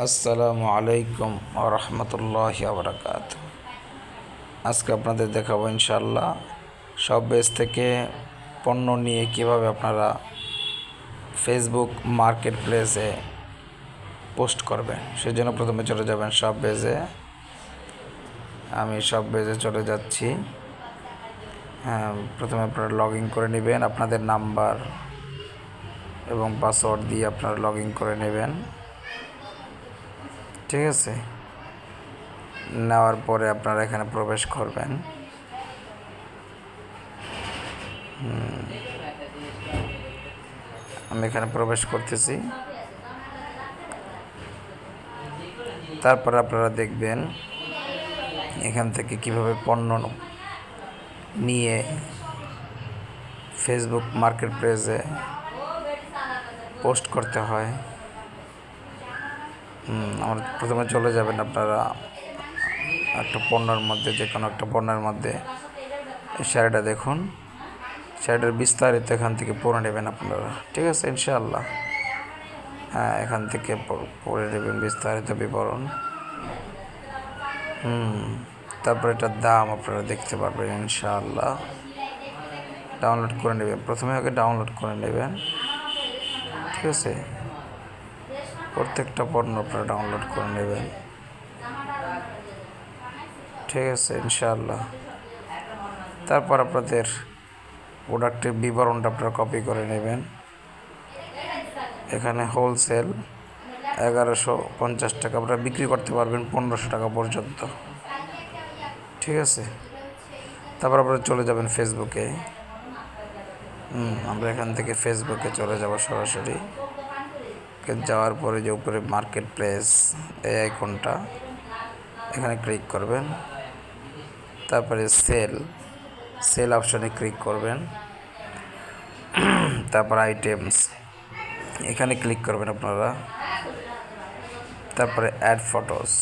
আসসালামু আলাইকুম ওয়া রাহমাতুল্লাহি ওয়া বারাকাতুহু। আজকে আপনাদের দেখাবো ইনশাআল্লাহ সব পেজ থেকে পণ্য নিয়ে কিভাবে আপনারা ফেসবুক মার্কেট প্লেসে পোস্ট করবেন। সেজন্য প্রথমে চলে যাবেন সব পেজে। আমি সব পেজে চলে যাচ্ছি। প্রথমে আপনারা লগ ইন করে নেবেন, আপনাদের নাম্বার এবং পাসওয়ার্ড দিয়ে আপনারা লগ ইন করে নেবেন। ঠিক আছে, নেওয়ার পরে আপনারা এখানে প্রবেশ করবেন। আমি এখানে প্রবেশ করতেছি। তারপর আপনারা দেখবেন এখান থেকে কিভাবে পণ্য নিয়ে ফেসবুক মার্কেট প্লেসে পোস্ট করতে হয়। আমার প্রথমে চলে যাবেন আপনারা একটা পণ্যের মধ্যে, যে কোনো একটা পণ্যের মধ্যে। এই শাড়িটা দেখুন, শাড়িটার বিস্তারিত এখান থেকে পড়ে নেবেন আপনারা। ঠিক আছে, ইনশাআল্লাহ। এখান থেকে পড়ে নেবেন বিস্তারিত বিবরণ। তারপর এটার দাম আপনারা দেখতে পারবেন ইনশাআল্লাহ। ডাউনলোড করে নেবেন, প্রথমে আগে ডাউনলোড করে নেবেন। ঠিক আছে, প্রত্যেকটা পণ্য আপনারা ডাউনলোড করে নেবেন। ঠিক আছে, ইনশাআল্লাহ। তারপর আপনাদের প্রোডাক্টের বিবরণটা আপনারা কপি করে নেবেন। এখানে হোলসেল 1150 টাকা আপনারা বিক্রি করতে পারবেন 1500 টাকা পর্যন্ত। ঠিক আছে, তারপর আপনারা চলে যাবেন ফেসবুকে। আমরা এখান থেকে ফেসবুকে চলে যাব সরাসরি। যাওয়ার পরে যে উপরে মার্কেট প্লেস এই আইকনটা, এখানে ক্লিক করবেন। তারপরে সেল অপশানে ক্লিক করবেন। তারপর আইটেমস এখানে ক্লিক করবেন আপনারা। তারপরে অ্যাড ফটোস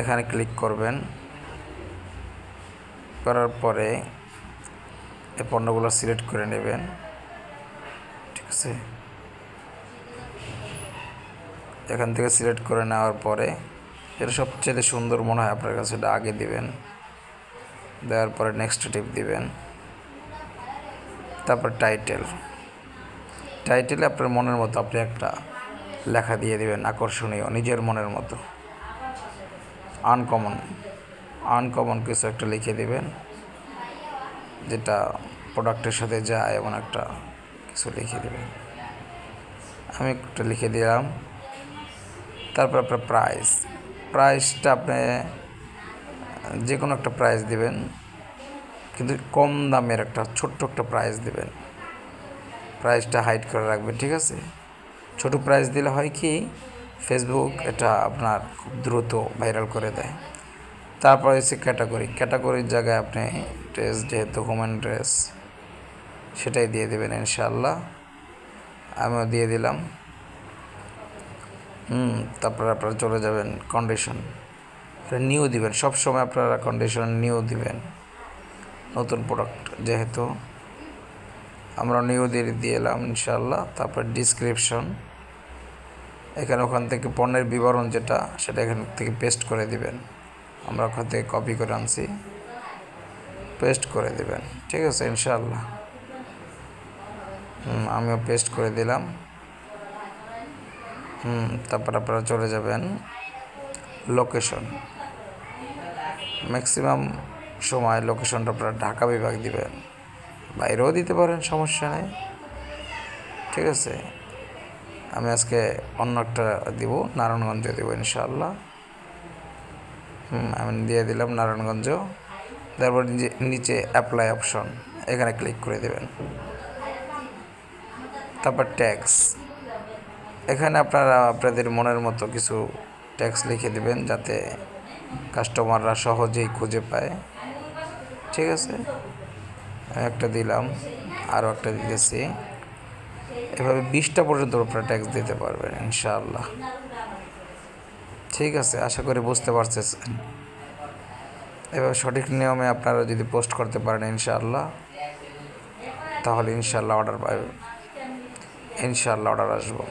এখানে ক্লিক করবেন। করার পরে এই পণ্যগুলো সিলেক্ট করে নেবেন। ঠিক আছে, এখান থেকে সিলেক্ট করে নেওয়ার পরে যেটা সবচেয়ে সুন্দর মনে হয় আপনার কাছে সেটা আগে দিবেন। দেওয়ার পরে নেক্সট টিপ দিবেন। তারপর টাইটেলে আপনার মনের মতো আপনি একটা লেখা দিয়ে দিবেন, আকর্ষণীয়, নিজের মনের মতো, আনকমন কিছু একটা লিখে দিবেন, যেটা প্রোডাক্টের সাথে যায় এমন একটা কিছু লিখে দেবেন। আমি একটা লিখে দিলাম। তারপর আপনার প্রাইসটা আপনি যে কোনো একটা প্রাইস দিবেন, কিন্তু কম দামের একটা ছোট্ট একটা প্রাইস দিবেন। প্রাইসটা হাইড করে রাখবেন। ঠিক আছে, ছোট প্রাইস দিলে হয় কি, ফেসবুক এটা আপনার খুব দ্রুত ভাইরাল করে দেয়। তারপর হচ্ছে ক্যাটাগরির জায়গায় আপনি ড্রেস, যেহেতু হোমেন ড্রেস, সেটাই দিয়ে দেবেন ইনশাআল্লাহ। আমিও দিয়ে দিলাম। তারপরে আপনারা চলে যাবেন কন্ডিশন, নিউ দিবেন। সবসময় আপনারা কন্ডিশন নিউ দিবেন, নতুন প্রোডাক্ট যেহেতু। আমরা নিউ দিয়ে এলাম ইনশাআল্লাহ। তারপর ডিসক্রিপশন, ওখান থেকে পণ্যের বিবরণ যেটা, সেটা এখান থেকে পেস্ট করে দিবেন। আমরা ওখান থেকে কপি করে আনছি, পেস্ট করে দেবেন। ঠিক আছে, ইনশাআল্লাহ। আমিও পেস্ট করে দিলাম। তারপর আপনারা চলে যাবেন লোকেশন। ম্যাক্সিমাম সময় লোকেশনটা আপনারা ঢাকা বিভাগ দিবেন, বাইরেও দিতে পারেন, সমস্যা নেই। ঠিক আছে, আমি আজকে অন্য একটা দিব, নারায়ণগঞ্জে দেবো ইনশাআল্লাহ। আমি দিয়ে দিলাম নারায়ণগঞ্জ। তারপর নিচে অ্যাপ্লাই অপশন, এখানে ক্লিক করে দেবেন। তারপর ট্যাক্স, এখানে আপনারা আপনাদের মনের মতো কিছু ট্যাক্স লিখে দেবেন, যাতে কাস্টমাররা সহজেই খুঁজে পায়। ঠিক আছে, একটা দিলাম, আরও একটা দিতেছি। এভাবে 20টা পর্যন্ত আপনারা ট্যাক্স দিতে পারবেন ইনশাআল্লাহ। ঠিক আছে, আশা করি বুঝতে পারছেন। এভাবে সঠিক নিয়মে আপনারা যদি পোস্ট করতে পারেন ইনশাআল্লাহ, তাহলে ইনশাআল্লাহ অর্ডার পাবেন, ইনশাআল্লাহ অর্ডার আসবো।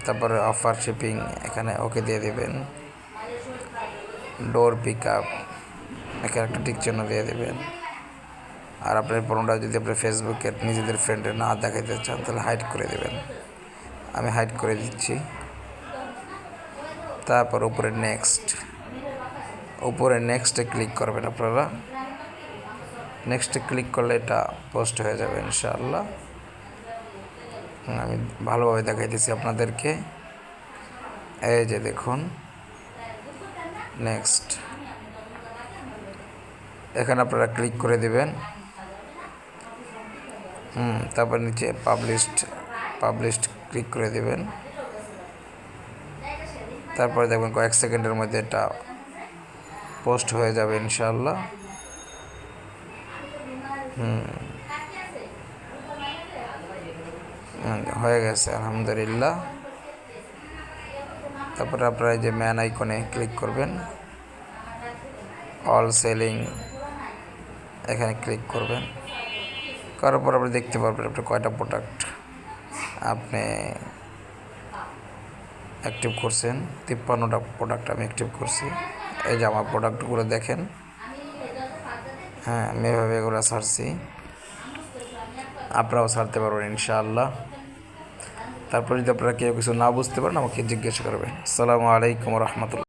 তারপরে অফার শিপিং এখানে ওকে দিয়ে দেবেন। ডোর পিক আপ এখানে একটা টিক চিহ্ন দিয়ে দেবেন। আর আপনার পণ্যটা যদি আপনার ফেসবুকে নিজেদের ফ্রেন্ডে না দেখাতে চান তাহলে হাইড করে দেবেন। আমি হাইড করে দিচ্ছি। তারপর উপরে নেক্সটে ক্লিক করবেন আপনারা। নেক্সটে ক্লিক করলে এটা পোস্ট হয়ে যাবে ইনশাআল্লাহ। আমি ভালোভাবে দেখাইতেছি আপনাদেরকে। এই যে দেখুন, নেক্সট এখানে আপনারা ক্লিক করে দেবেন। তারপর নিচে পাবলিশড ক্লিক করে দেবেন। তারপরে দেখবেন কয়েক সেকেন্ডের মধ্যে এটা পোস্ট হয়ে যাবে ইনশাআল্লাহ। হয়ে গেছে আলহামদুলিল্লাহ। তারপরে আপনারা এই যে ম্যান আইকনে ক্লিক করবেন, অল সেলিং এখানে ক্লিক করবেন। করার পর আপনি দেখতে পারবেন আপনার কয়টা প্রোডাক্ট আপনি অ্যাক্টিভ করছেন। 53টা প্রোডাক্ট আমি অ্যাক্টিভ করছি। এই যে আমার প্রোডাক্টগুলো দেখেন। আমি এভাবে এগুলো ছাড়ছি, আপনারাও ছাড়তে পারবেন ইনশাআল্লাহ। তারপর যদি আপনারা কেউ কিছু না বুঝতে পারেন আমাকে জিজ্ঞেস করবেন। আসসালামু আলাইকুম রহমতুল্লাহ।